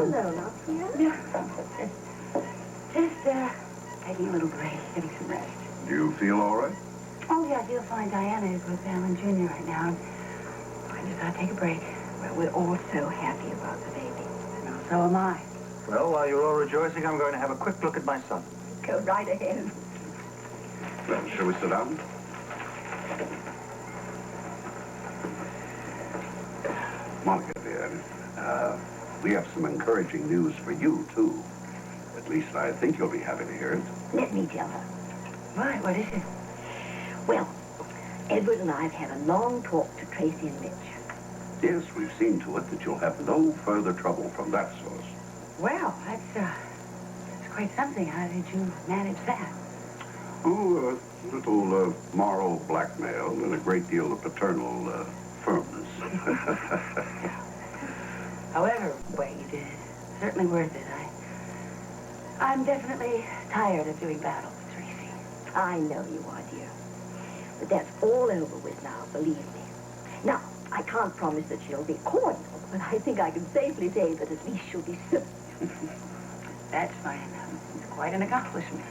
Hello, Lafayette. Yeah. Just taking a little break, getting some rest. Do you feel all right? Oh, yeah, I feel fine. Diana is with Alan Jr. right now. I just thought I'd take a break. Well, we're all so happy about the baby. No, so am I. Well, while you're all rejoicing, I'm going to have a quick look at my son. Go right ahead. Well, shall we sit down? Monica, dear, we have some encouraging news for you, too. At least I think you'll be happy to hear it. Let me tell her. What is it? Well, Edward and I have had a long talk to Tracy and Mitch. Yes, we've seen to it that you'll have no further trouble from that source. Well, that's quite something. How did you manage that? Oh, a little moral blackmail and a great deal of paternal firmness. However, Wade, it's certainly worth it. I'm definitely tired of doing battle with Tracy. I know you are, dear. But that's all over with now, believe me. Now, I can't promise that she'll be cordial, but I think I can safely say that at least she'll be civil. That's fine. It's quite an accomplishment.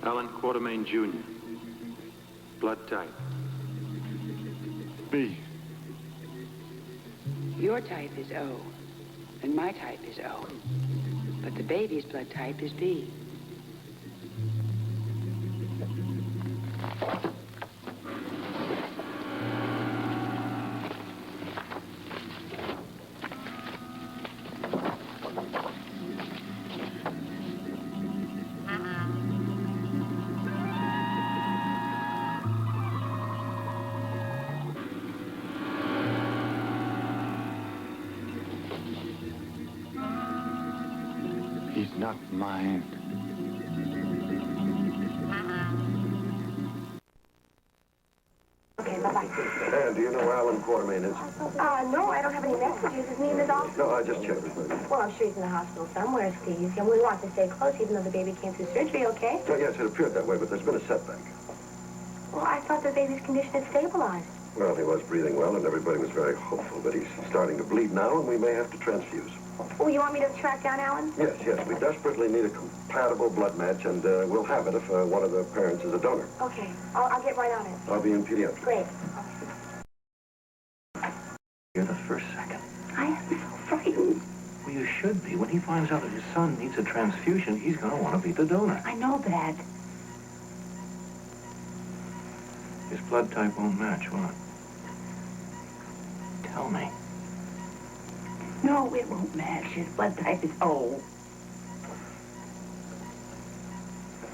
Alan Quartermain, Jr. Blood type. B. Your type is O, and my type is O. But the baby's blood type is B. He's not mine. Okay, bye-bye. And do you know where Alan Quartermain is? No, I don't have any messages. His name is off. No, I just checked. Well, I'm sure he's in the hospital somewhere, Steve. And we want to stay close, even though the baby came through surgery, okay? Oh, yes, it appeared that way, but there's been a setback. Well, I thought the baby's condition had stabilized. Well, he was breathing well, and everybody was very hopeful, but he's starting to bleed now, and we may have to transfuse. Oh, you want me to track down Alan? Yes, we desperately need a compatible blood match, and we'll have it if one of the parents is a donor. Okay, I'll get right on it. I'll be in pediatrics. Great. Hear this for a second. I am so frightened. Well, you should be. When he finds out that his son needs a transfusion, he's going to want to be the donor. I know that. His blood type won't match, will it? Tell me. No, it won't match. His blood type is O.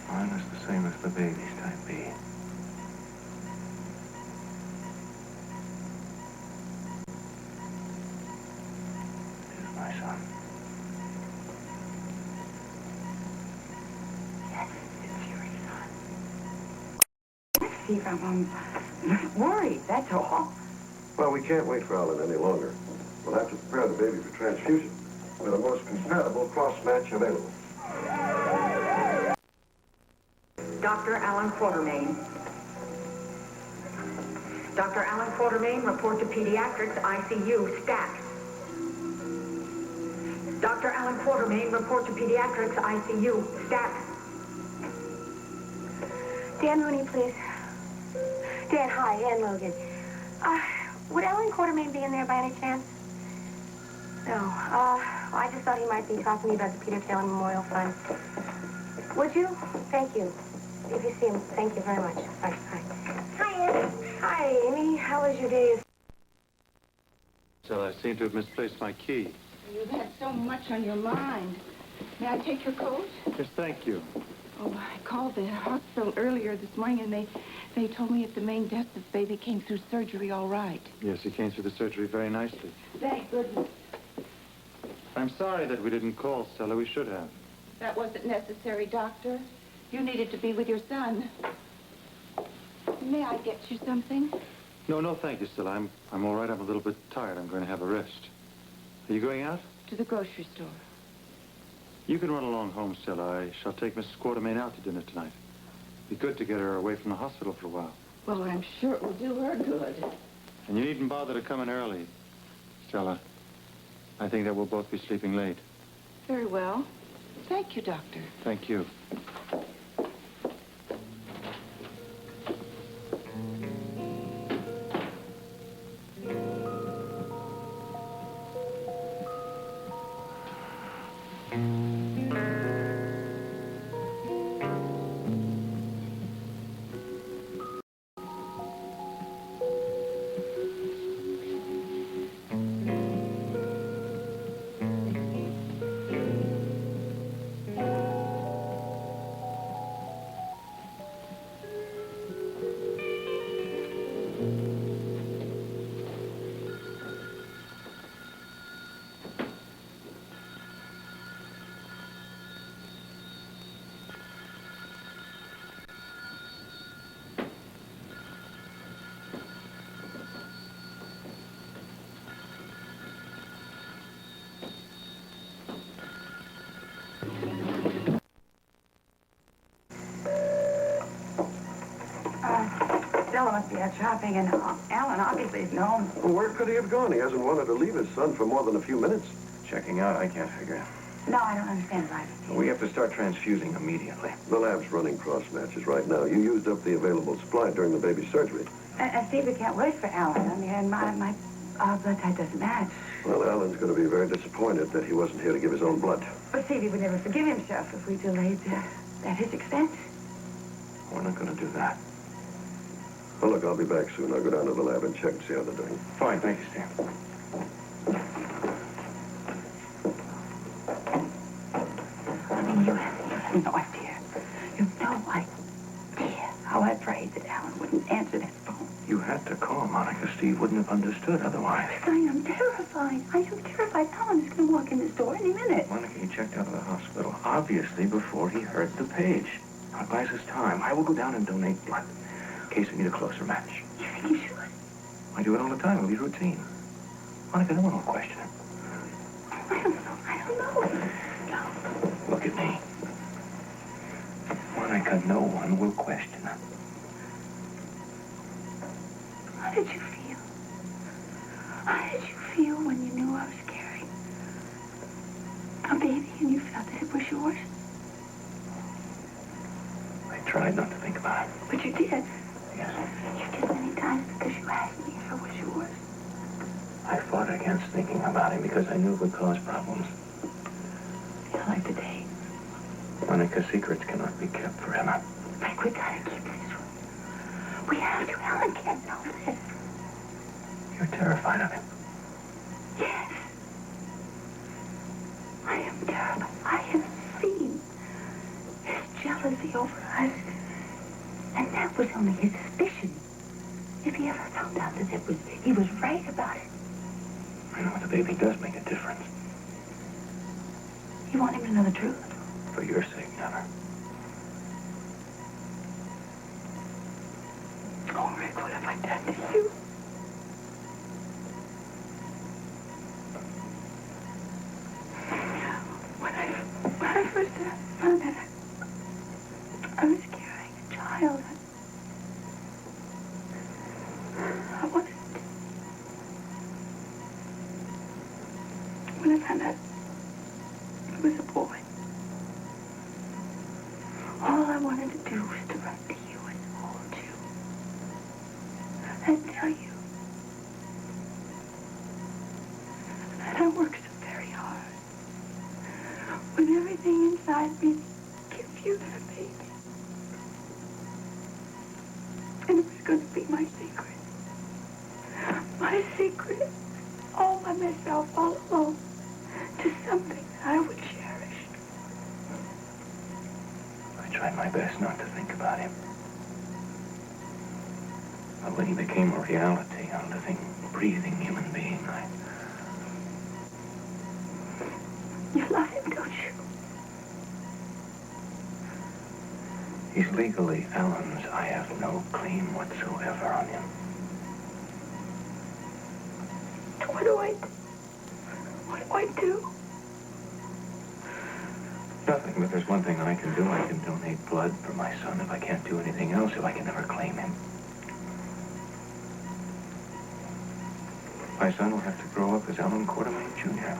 Mine is the same as the baby's type B. Here's my son. Yes, it's your son. Steve, I'm worried, that's all. Well, we can't wait for Alan any longer. We'll have to prepare the baby for transfusion with the most compatible cross-match available. Dr. Alan Quartermain. Dr. Alan Quartermain, report to pediatrics, ICU, stat. Dr. Alan Quartermain, report to pediatrics, ICU, stat. Dan Mooney, please. Dan, hi, Dan Logan. Would Alan Quartermain be in there by any chance? No. I just thought he might be talking to me about the Peter Taylor Memorial Fund. Would you? Thank you. If you see him, thank you very much. Bye. Hi, Ed. Hi, Amy. How was your day? So I seem to have misplaced my key. You've had so much on your mind. May I take your coat? Yes, thank you. Oh, I called the hospital earlier this morning, and they told me at the main desk this baby came through surgery all right. Yes, he came through the surgery very nicely. Thank goodness. I'm sorry that we didn't call, Stella. We should have. That wasn't necessary, Doctor. You needed to be with your son. May I get you something? No, thank you, Stella. I'm all right. I'm a little bit tired. I'm going to have a rest. Are you going out? To the grocery store. You can run along home, Stella. I shall take Mrs. Quartermain out to dinner tonight. Be good to get her away from the hospital for a while. Well, I'm sure it will do her good. And you needn't bother to come in early, Stella. I think that we'll both be sleeping late. Very well. Thank you, Doctor. Thank you. Stella must be out shopping, and Alan obviously isn't home. Well, where could he have gone? He hasn't wanted to leave his son for more than a few minutes. Checking out, I can't figure. No, I don't understand about it. We have to start transfusing immediately. The lab's running cross matches right now. You used up the available supply during the baby's surgery. Stevie can't wait for Alan. I mean, and my blood type doesn't match. Well, Alan's going to be very disappointed that he wasn't here to give his own blood. But Stevie would never forgive himself if we delayed at his expense. We're not going to do that. Well, look, I'll be back soon. I'll go down to the lab and check and see how they're doing. Fine, thank you, Steve. I mean, you have no idea. You have no idea how I prayed that Alan wouldn't answer that phone. You had to call, Monica. Steve wouldn't have understood otherwise. I am terrified. I am terrified. Alan is going to walk in this door any minute. Monica, he checked out of the hospital, obviously before he heard the page. Now, it buys us time. I will go down and donate blood in case we need a closer match. You think you should? I do it all the time. It'll be routine. Monica, no one will question it. I don't know. I don't know. No. Look at me. Monica, no one will question it. How did you feel? How did you feel when you knew I was carrying a baby and you felt that it was yours? I tried not to think about it. But you did. Yes. You did many times because you asked me if it was yours. I fought against thinking about him because I knew it would cause problems. Yeah, like today. Monica, secrets cannot be kept forever. Frank, we gotta keep this one. We have to. Alan can't know this. You're terrified of him. Yes. I am terrified. I have seen his jealousy over us. And that was only his suspicion. If he ever found out that he was right about it. I know the baby does make a difference. You want him to know the truth? For your sake, never. Oh, Rick, what have I done to you? When I first found out I was carrying a child, I wanted to. When I found out it was a boy, all I wanted to do was to run to you and hold you and tell you that I worked so very hard with everything inside me to give you that baby. And it was going to be my secret. My secret, all by myself, all alone, to something that I would cherish. I tried my best not to think about him. But when he became a reality, a living, breathing human being, You love him, don't you? He's legally Alan's. I have no claim whatsoever on him. What do I do? What do I do? Nothing, but there's one thing I can do. I can donate blood for my son if I can't do anything else, if I can never claim him. My son will have to grow up as Alan Quartermain Jr.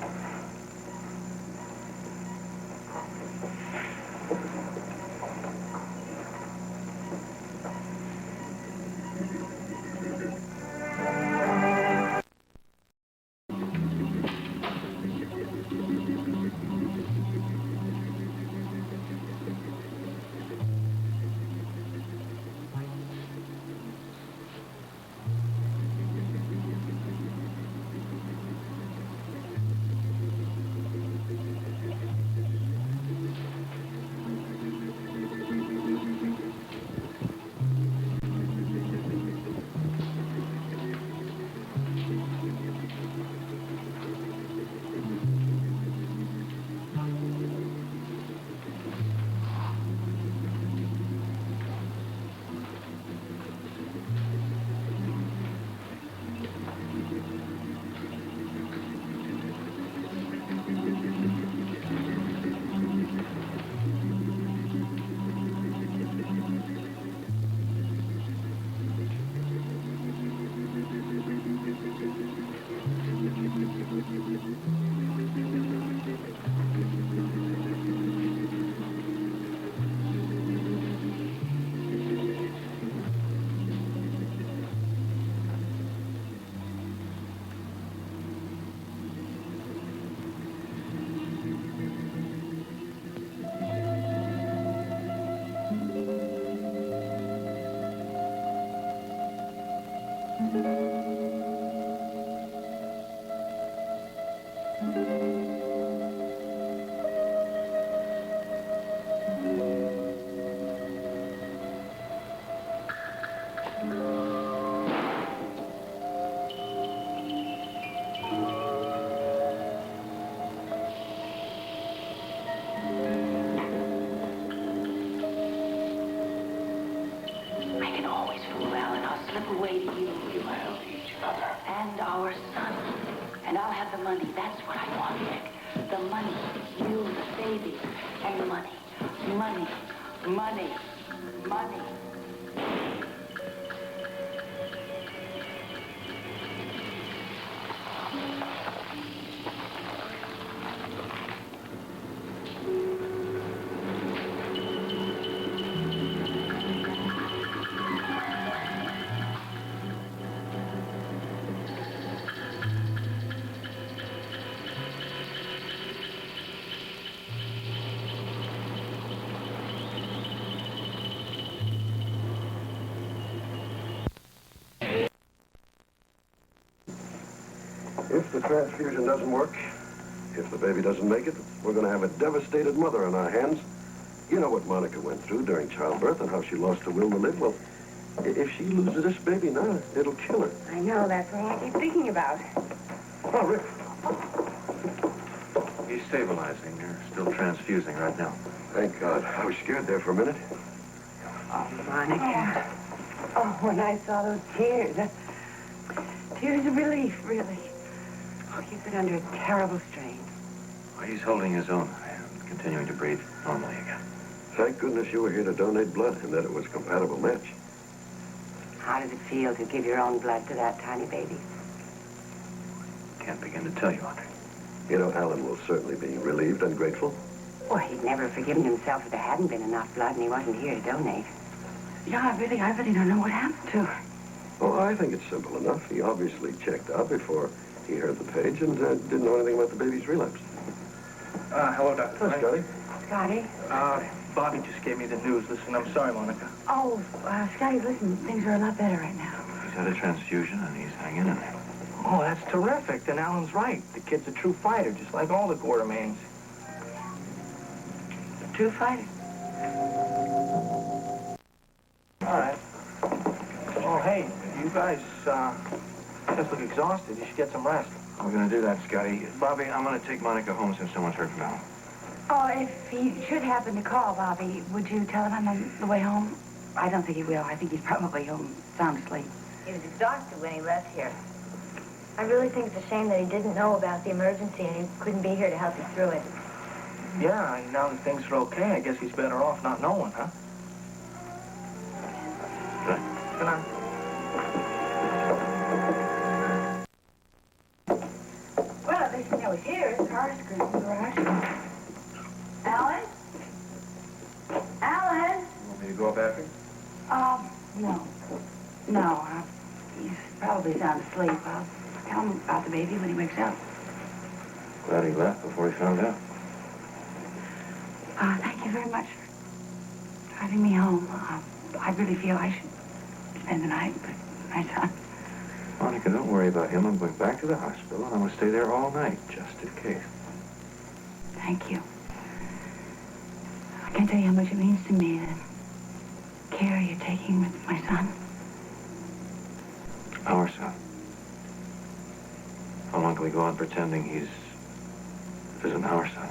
Away to you. You love each other. And our son. And I'll have the money. That's what I want, Nick. The money. You, the baby. And the money. Money. Money. Money. If the transfusion doesn't work, if the baby doesn't make it, we're going to have a devastated mother on our hands. You know what Monica went through during childbirth and how she lost her will to live. Well, if she loses this baby now, it'll kill her. I know, that's what I keep thinking about. Oh, Rick. He's stabilizing. They're still transfusing right now. Thank God. I was scared there for a minute. Oh, Monica. Oh, when I saw those tears. Tears of relief, really. Oh, you've been under a terrible strain. Well, he's holding his own and continuing to breathe normally again. Thank goodness you were here to donate blood and that it was a compatible match. How does it feel to give your own blood to that tiny baby? Can't begin to tell you, Andre. You know, Alan will certainly be relieved and grateful. Well, he'd never have forgiven himself if there hadn't been enough blood and he wasn't here to donate. Yeah, I really don't know what happened to her. Oh, I think it's simple enough. He obviously checked out before he heard the page and didn't know anything about the baby's relapse. Hello, Dr. Oh, Scotty. Scotty? Bobby just gave me the news. Listen, I'm sorry, Monica. Oh, Scotty, listen, things are a lot better right now. He's had a transfusion and he's hanging in there. Oh, that's terrific. Then Alan's right. The kid's a true fighter, just like all the Quartermains. True fighter. All right. Oh, hey, you guys just look exhausted. You should get some rest. We're going to do that, Scotty. Bobby, I'm going to take Monica home since no one's heard from Alan. Oh, if he should happen to call, Bobby, would you tell him I'm on the way home? I don't think he will. I think he's probably home sound asleep. He was exhausted when he left here. I really think it's a shame that he didn't know about the emergency and he couldn't be here to help you through it. Yeah, now that things are okay, I guess he's better off not knowing, huh? Good night. Good night. Well, at least we know he's here. His car's screwed in the garage. Alan? Alan? You want me to go up after him? No. No, he's probably sound asleep. I'll tell him about the baby when he wakes up. Glad he left before he found out. Thank you very much for driving me home. I really feel I should spend the night with my son. Monica, don't worry about him. I'm going back to the hospital, and I'm going to stay there all night, just in case. Thank you. I can't tell you how much it means to me, the care you're taking with my son. Our son. How long can we go on pretending he isn't our son?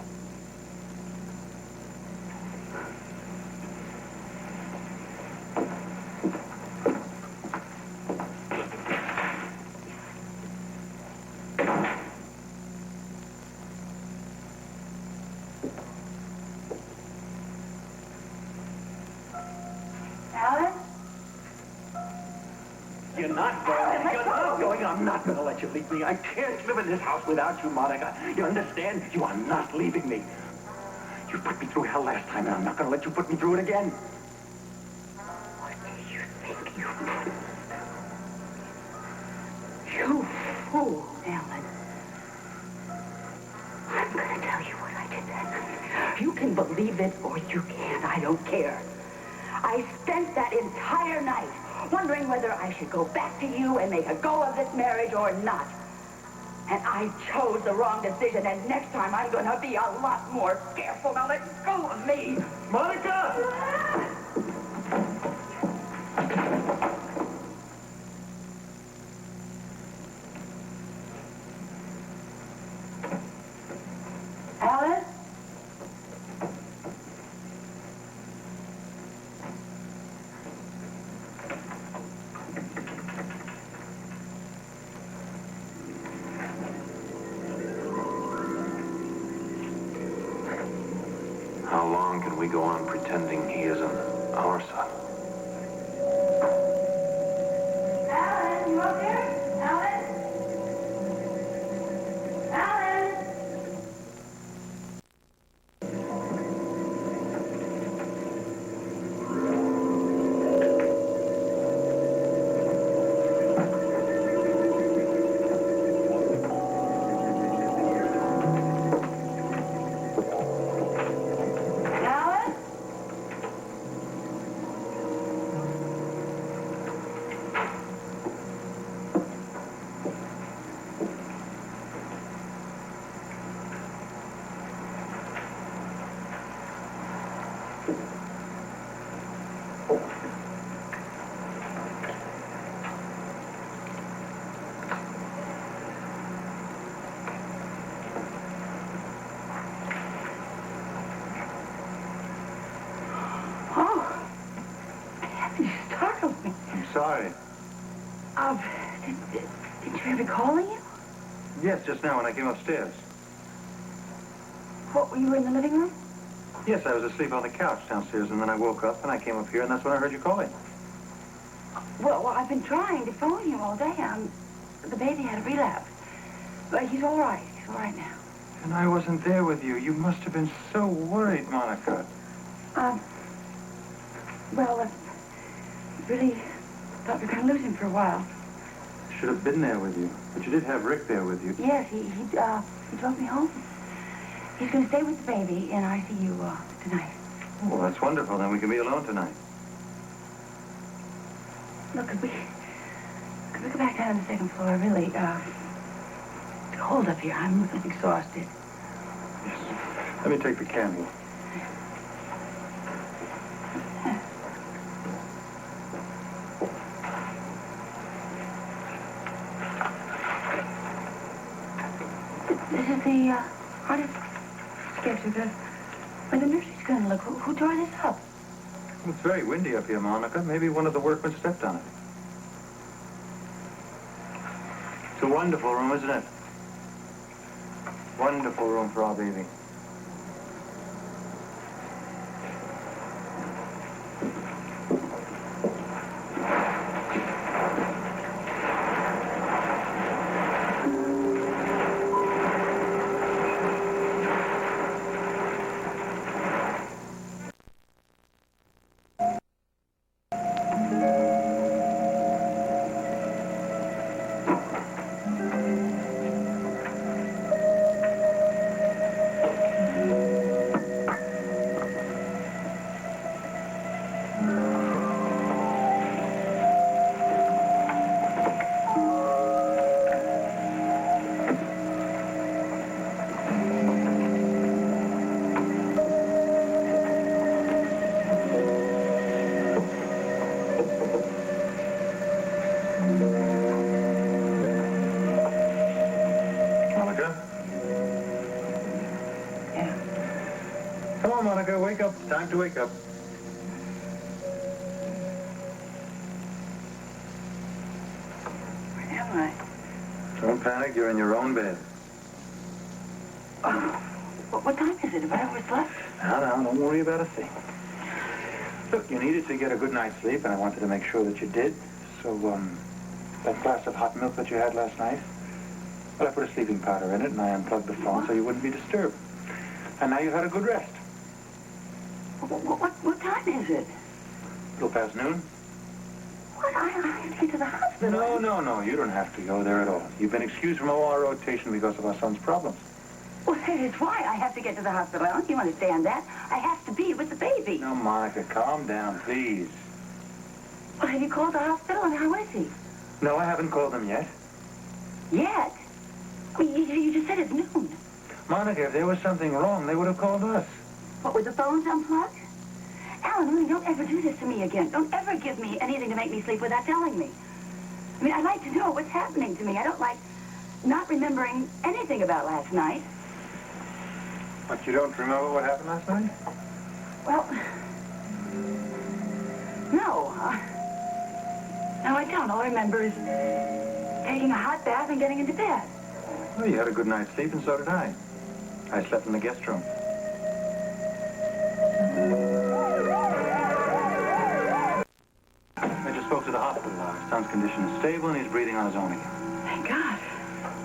Alan? You're not going. I'm not going to let you leave me. I can't live in this house without you, Monica. You understand? You are not leaving me. You put me through hell last time, and I'm not going to let you put me through it again. What do you think you did? You fool, Alan. I'm going to tell you what I did that night. You can believe it or you can't. I don't care. I spent that entire night wondering whether I should go back to you and make a go of this marriage or not. And I chose the wrong decision, and next time I'm going to be a lot more careful. Now let go of me. Monica! Alan? How long can we go on pretending he isn't our son? Alan, you up there? Alan? Alan? Alan? Oh, you startled me. I'm sorry. Did you ever call you? Yes, just now when I came upstairs. What, were you in the living room? Yes, I was asleep on the couch downstairs, and then I woke up, and I came up here, and that's when I heard you calling. Well, I've been trying to phone you all day. The baby had a relapse. But he's all right. He's all right now. And I wasn't there with you. You must have been so worried, Monica. Well, I really thought we were going to lose him for a while. Should have been there with you. But you did have Rick there with you. Yes, he drove me home. He's going to stay with the baby in ICU tonight. Oh, that's wonderful. Then we can be alone tonight. Look, could we go back down to the second floor? Really, it's cold up here. I'm exhausted. Yes. Let me take the candle. The artist sketch of where the nursery's going to look. Who tore this up? It's very windy up here, Monica. Maybe one of the workmen stepped on it. It's a wonderful room, isn't it? Wonderful room for our baby. Monica, wake up. It's time to wake up. Where am I? Don't panic. You're in your own bed. Oh, what time is it? Have I overslept? Now, don't worry about a thing. Look, you needed to get a good night's sleep, and I wanted to make sure that you did. So, that glass of hot milk that you had last night, well, I put a sleeping powder in it, and I unplugged the phone so you wouldn't be disturbed. And now you've had a good rest. What time is it? A little past noon. What? I have to get to the hospital. No. You don't have to go there at all. You've been excused from OR rotation because of our son's problems. Well, that is why I have to get to the hospital. Don't you understand that? I have to be with the baby. Now, Monica, calm down, please. Well, have you called the hospital, and how is he? No, I haven't called them yet. Yet? I mean, you just said it's noon. Monica, if there was something wrong, they would have called us. What, with the phones unplugged? Alan, really, don't ever do this to me again. Don't ever give me anything to make me sleep without telling me. I mean, I'd like to know what's happening to me. I don't like not remembering anything about last night. But you don't remember what happened last night? Well, no. No, I don't. All I remember is taking a hot bath and getting into bed. Well, you had a good night's sleep, and so did I. I slept in the guest room. I just spoke to the hospital. His son's condition is stable, and he's breathing on his own again. Thank God.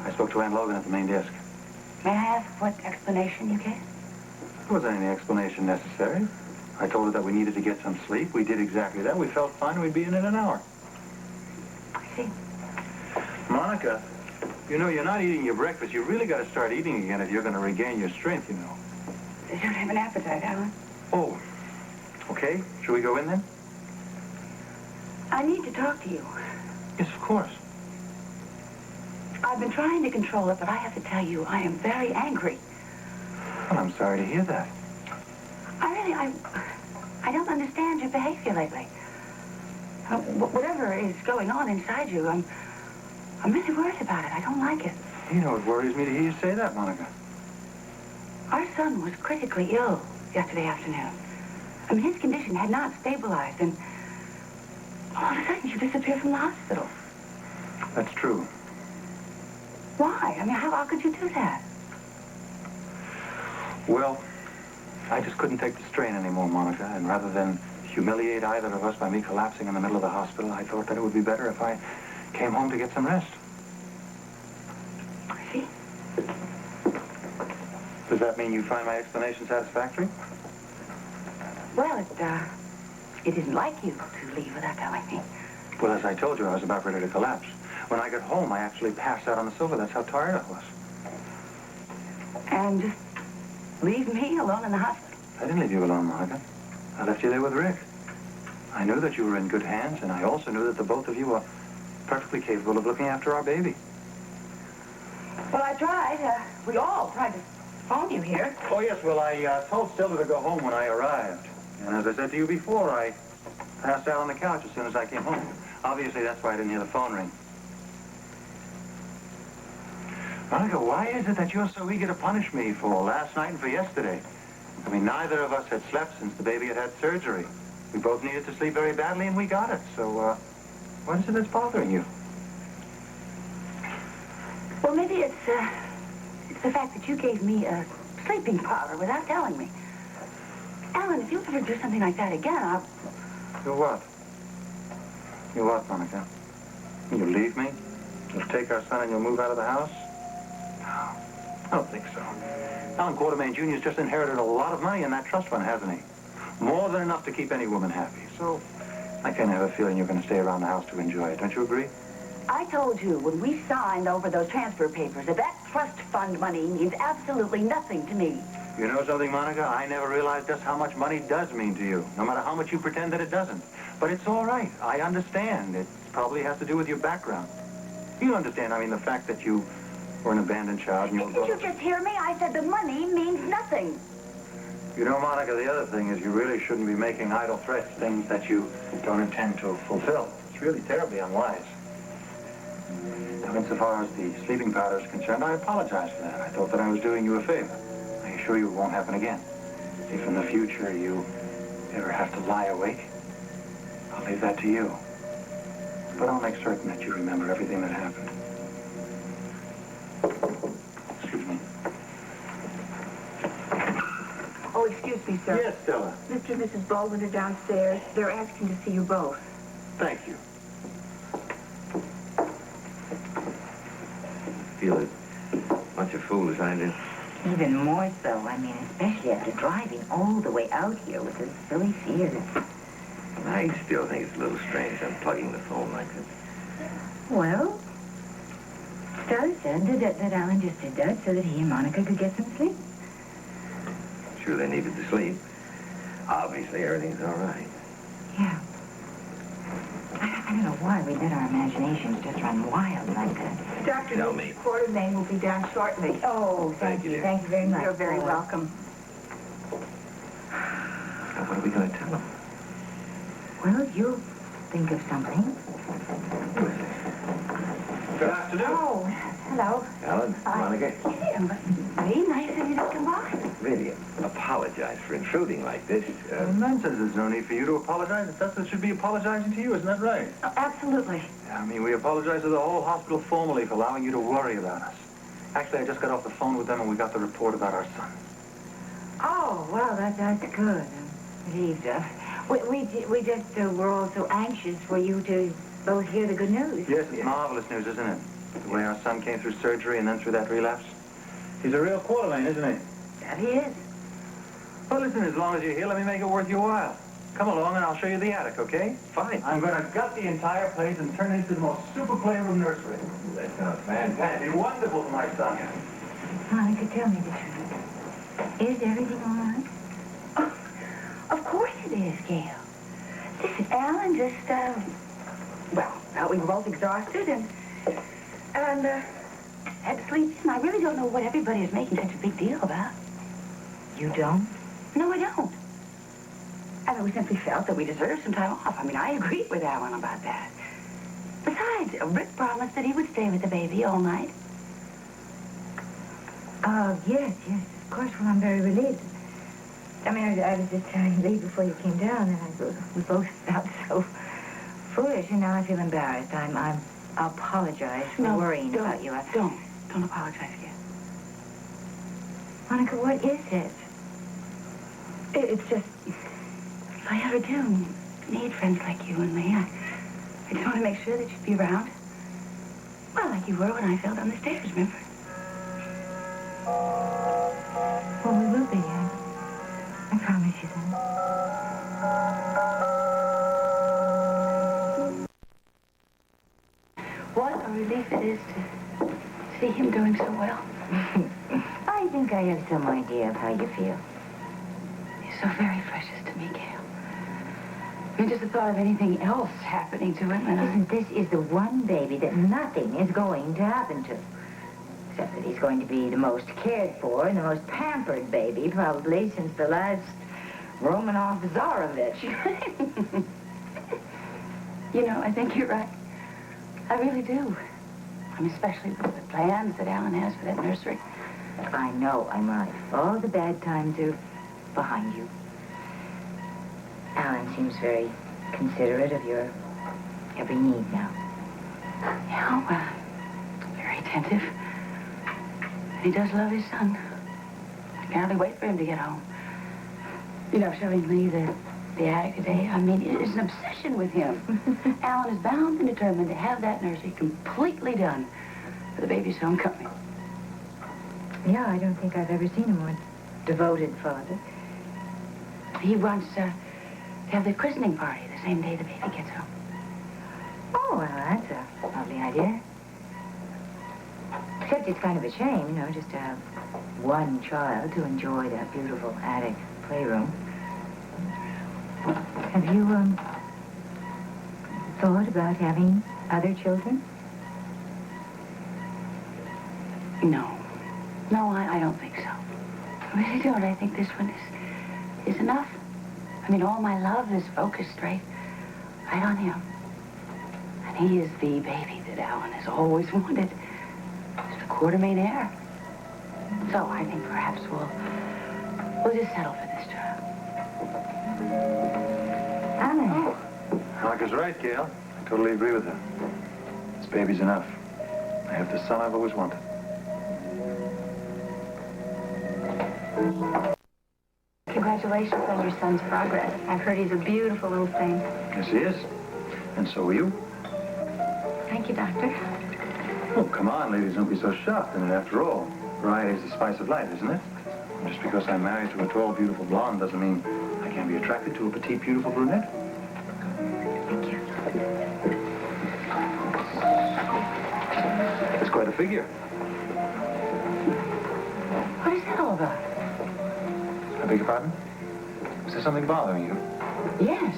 I spoke to Aunt Logan at the main desk. May I ask what explanation you gave? There wasn't any explanation necessary. I told her that we needed to get some sleep. We did exactly that. We felt fine. We'd be in an hour. I see. Monica, you know, you're not eating your breakfast. You really got to start eating again if you're going to regain your strength, you know. I don't have an appetite, Alan. Oh, okay. Shall we go in then? I need to talk to you. Yes, of course. I've been trying to control it, but I have to tell you, I am very angry. Well, I'm sorry to hear that. I don't understand your behavior lately. Whatever is going on inside you, I'm really worried about it. I don't like it. You know, it worries me to hear you say that, Monica. Our son was critically ill yesterday afternoon. I mean, his condition had not stabilized, and all of a sudden you disappeared from the hospital. That's true. Why? I mean, how could you do that? Well, I just couldn't take the strain anymore, Monica, and rather than humiliate either of us by me collapsing in the middle of the hospital, I thought that it would be better if I came home to get some rest. I see. Does that mean you find my explanation satisfactory? Well, it isn't like you to leave without telling me. Well, as I told you, I was about ready to collapse. When I got home, I actually passed out on the sofa. That's how tired I was. And just leave me alone in the hospital? I didn't leave you alone, Monica. I left you there with Rick. I knew that you were in good hands, and I also knew that the both of you were perfectly capable of looking after our baby. Well, I tried. We all tried to phone you here. Oh, yes. Well, I told Stella to go home when I arrived. And as I said to you before, I passed out on the couch as soon as I came home. Obviously, that's why I didn't hear the phone ring. Monica, why is it that you're so eager to punish me for last night and for yesterday? I mean, neither of us had slept since the baby had had surgery. We both needed to sleep very badly, and we got it. So, what is it that's bothering you? Well, maybe it's the fact that you gave me a sleeping powder without telling me. Alan, if you ever do something like that again, I'll... You what? You what, Monica? You leave me? You'll take our son and you'll move out of the house? No, I don't think so. Alan Quartermain Jr.'s just inherited a lot of money in that trust fund, hasn't he? More than enough to keep any woman happy. So, I kind of have a feeling you're going to stay around the house to enjoy it. Don't you agree? I told you when we signed over those transfer papers that trust fund money means absolutely nothing to me. You know something, Monica? I never realized just how much money does mean to you, no matter how much you pretend that it doesn't. But it's all right. I understand. It probably has to do with your background. You understand, I mean, the fact that you were an abandoned child and you were... Did you just hear me? I said the money means nothing. You know, Monica, the other thing is you really shouldn't be making idle threats, things that you don't intend to fulfill. It's really terribly unwise. Now, insofar as the sleeping powder is concerned, I apologize for that. I thought that I was doing you a favor. I assure you it won't happen again. If in the future you ever have to lie awake, I'll leave that to you. But I'll make certain that you remember everything that happened. Excuse me. Oh, excuse me, sir. Yes, Stella. Mr. and Mrs. Baldwin are downstairs. They're asking to see you both. Thank you. Feel as much a fool as I did. Even more so. I mean, especially after driving all the way out here with those silly fears. I still think it's a little strange unplugging the phone like this. Well, Stella said that Alan just did that so that he and Monica could get some sleep. Sure they needed to sleep. Obviously, everything's all right. Yeah. I don't know why we let our imaginations just run wild like that. Dr. Tell me. Quartermain will be down shortly. Oh, Thank you, dear. Thank you very much. You're very welcome. Now, what are we going to tell them? Well, you'll think of something. Good afternoon. Oh, hello. Alan, Monica, Very nice of you to come by. really apologize for intruding like this. Nonsense. There's no need for you to apologize. It's us that should be apologizing to you, isn't that right? Oh, absolutely. I mean, we apologize to the whole hospital formally for allowing you to worry about us. Actually, I just got off the phone with them and we got the report about our son. Oh, well, that's good. I'm relieved. We just were all so anxious for you to both hear the good news. Yes, it's marvelous news, isn't it? The way our son came through surgery and then through that relapse. He's a real Quartermain, isn't he? That he is. Well, listen, as long as you're here, let me make it worth your while. Come along and I'll show you the attic, okay? Fine. I'm going to gut the entire place and turn it into the most super playroom nursery. That sounds It'd fantastic. be wonderful for my son. Monica, tell me the truth. Is everything all right? Oh, of course it is, Gail. Listen, Alan just, we were both exhausted and had to sleep in. I really don't know what everybody is making such a big deal about. You don't? No, I don't. I mean, we simply felt that we deserved some time off. I mean, I agreed with Alan about that. Besides, Rick promised that he would stay with the baby all night. Yes. Of course, well, I'm very relieved. I mean, I was just telling Lee before you came down, and we both felt so foolish, and now I feel embarrassed. I apologize for worrying about you. Don't apologize yet. Monica, what is it? It's just, if I ever do need friends like you and me, I just want to make sure that you'd be around. Well, like you were when I fell down the stairs, remember? Well, we will be, I promise you that. What a relief it is to see him doing so well. I think I have some idea of how you feel. He's so very precious to me, Gail. I mean, just the thought of anything else happening to him, and Listen, this is the one baby that nothing is going to happen to. Except that he's going to be the most cared for and the most pampered baby, probably, since the last Romanov Tsarevich. You know, I think you're right. I really do. I mean, especially with the plans that Alan has for that nursery. I know I'm right. All the bad times are behind you. Alan seems very considerate of your every need now. Yeah, well, very attentive. And he does love his son. I can hardly wait for him to get home. You know, showing me the attic today, I mean, it is an obsession with him. Alan is bound and determined to have that nursery completely done for the baby's homecoming. Yeah, I don't think I've ever seen a more devoted father. He wants to have the christening party the same day the baby gets home. Oh, well, that's a lovely idea. Except it's kind of a shame, you know, just to have one child to enjoy that beautiful attic playroom. Have you, thought about having other children? No. No, I don't think so. I really don't. I think this one is enough. I mean, all my love is focused right on him. And he is the baby that Alan has always wanted. He's the Quartermain heir. So I think perhaps we'll just settle for this child. Alan. Monica's right, Gail. I totally agree with her. This baby's enough. I have the son I've always wanted. Congratulations on your son's progress. I've heard he's a beautiful little thing. Yes, he is. And so are you. Thank you, Doctor. Oh, come on, ladies. Don't be so shocked. I mean, after all, variety is the spice of life, isn't it? Just because I'm married to a tall, beautiful blonde doesn't mean I can't be attracted to a petite, beautiful brunette. Thank you. It's quite a figure. What is that all about? I beg your pardon? Is there something bothering you? Yes.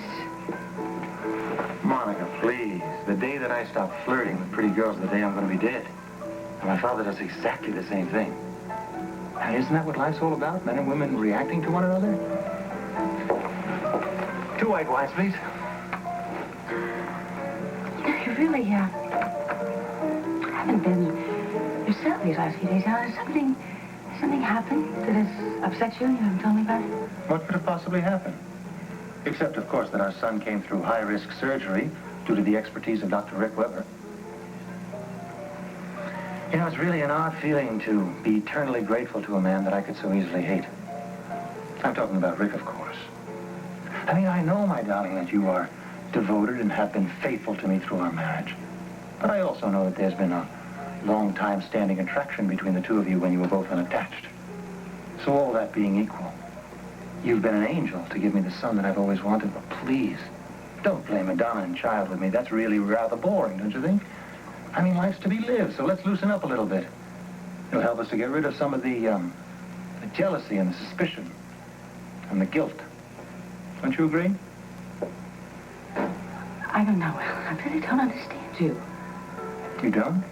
Monica, please. The day that I stop flirting with pretty girls is the day I'm going to be dead. And my father does exactly the same thing. And isn't that what life's all about? Men and women reacting to one another? 2 white wines, please. You really, haven't been yourself these last few days. Has something happened that has upset you and you haven't told me about it? What could have possibly happened? Except, of course, that our son came through high-risk surgery due to the expertise of Dr. Rick Weber. You know, it's really an odd feeling to be eternally grateful to a man that I could so easily hate. I'm talking about Rick, of course. I mean, I know, my darling, that you are devoted and have been faithful to me through our marriage. But I also know that there's been a long time standing attraction between the two of you when you were both unattached. So all that being equal, you've been an angel to give me the son that I've always wanted. But please, don't play Madonna and child with me. That's really rather boring, don't you think? I mean, life's to be lived, so let's loosen up a little bit. It'll help us to get rid of some of the jealousy and the suspicion and the guilt. Don't you agree? I don't know. I really don't understand you. You don't?